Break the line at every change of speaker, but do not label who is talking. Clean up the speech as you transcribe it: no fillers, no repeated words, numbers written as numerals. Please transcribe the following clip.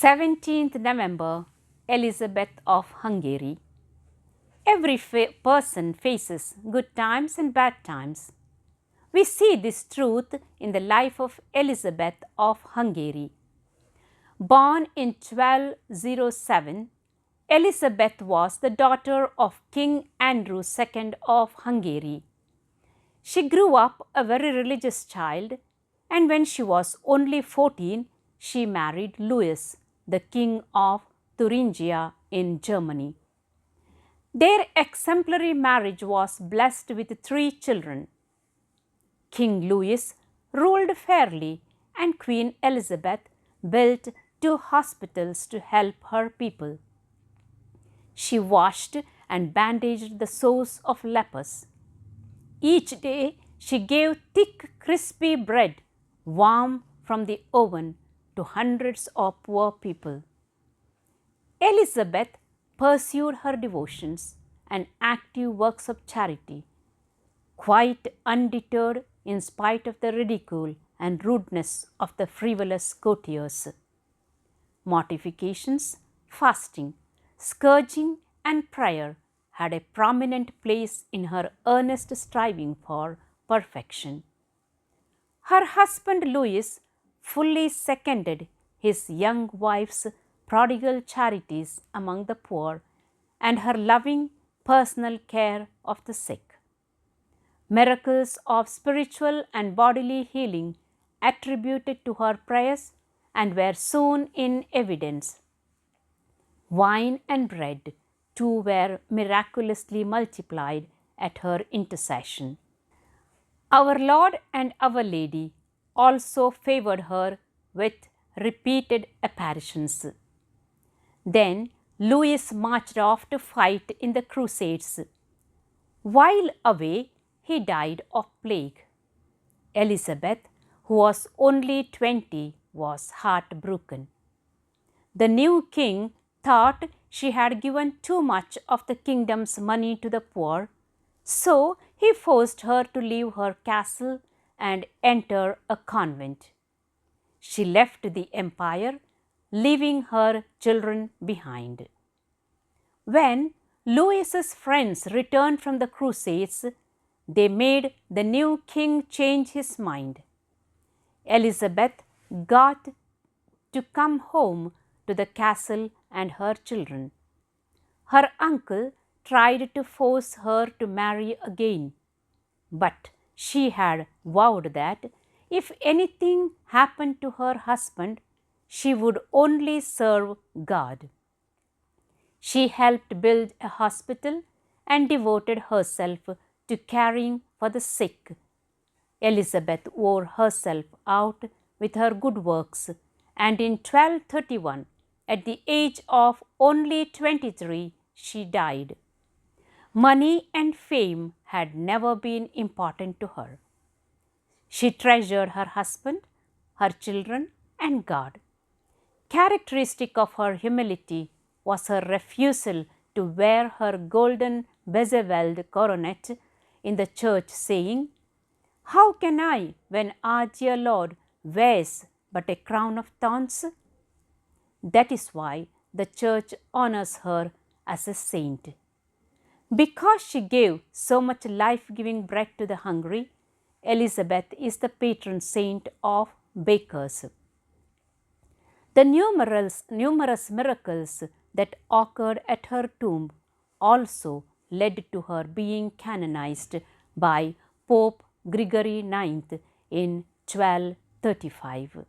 17th November, Elizabeth of Hungary. Every person faces good times and bad times. We see this truth in the life of Elizabeth of Hungary. Born in 1207, Elizabeth was the daughter of King Andrew II of Hungary. She grew up a very religious child, and when she was only 14, she married Louis, the King of Thuringia in Germany. Their exemplary marriage was blessed with 3 children. King Louis ruled fairly, and Queen Elizabeth built 2 hospitals to help her people. She washed and bandaged the sores of lepers. Each day she gave thick, crispy bread, warm from the oven, to hundreds of poor people. Elizabeth pursued her devotions and active works of charity, quite undeterred in spite of the ridicule and rudeness of the frivolous courtiers. Mortifications, fasting, scourging, and prayer had a prominent place in her earnest striving for perfection. Her husband Louis fully seconded his young wife's prodigal charities among the poor and her loving personal care of the sick. Miracles of spiritual and bodily healing attributed to her prayers and were soon in evidence. Wine and bread too were miraculously multiplied at her intercession. Our Lord and Our Lady also favored her with repeated apparitions. Then Louis marched off to fight in the Crusades. While away, he died of plague. Elizabeth, who was only 20, was heartbroken. The new king thought she had given too much of the kingdom's money to the poor, so he forced her to leave her castle and enter a convent. She left the empire, leaving her children behind. When Louis's friends returned from the Crusades, they made the new king change his mind. Elizabeth got to come home to the castle and her children. Her uncle tried to force her to marry again, but she had vowed that if anything happened to her husband, she would only serve God. She helped build a hospital and devoted herself to caring for the sick. Elizabeth wore herself out with her good works, and in 1231, at the age of only 23, she died. Money and fame had never been important to her. She treasured her husband, her children, and God. Characteristic of her humility was her refusal to wear her golden bezeled coronet in the church, saying, "How can I, when our dear Lord wears but a crown of thorns?" That is why the church honors her as a saint. Because she gave so much life-giving bread to the hungry, Elizabeth is the patron saint of bakers. The numerous miracles that occurred at her tomb also led to her being canonized by Pope Gregory IX in 1235.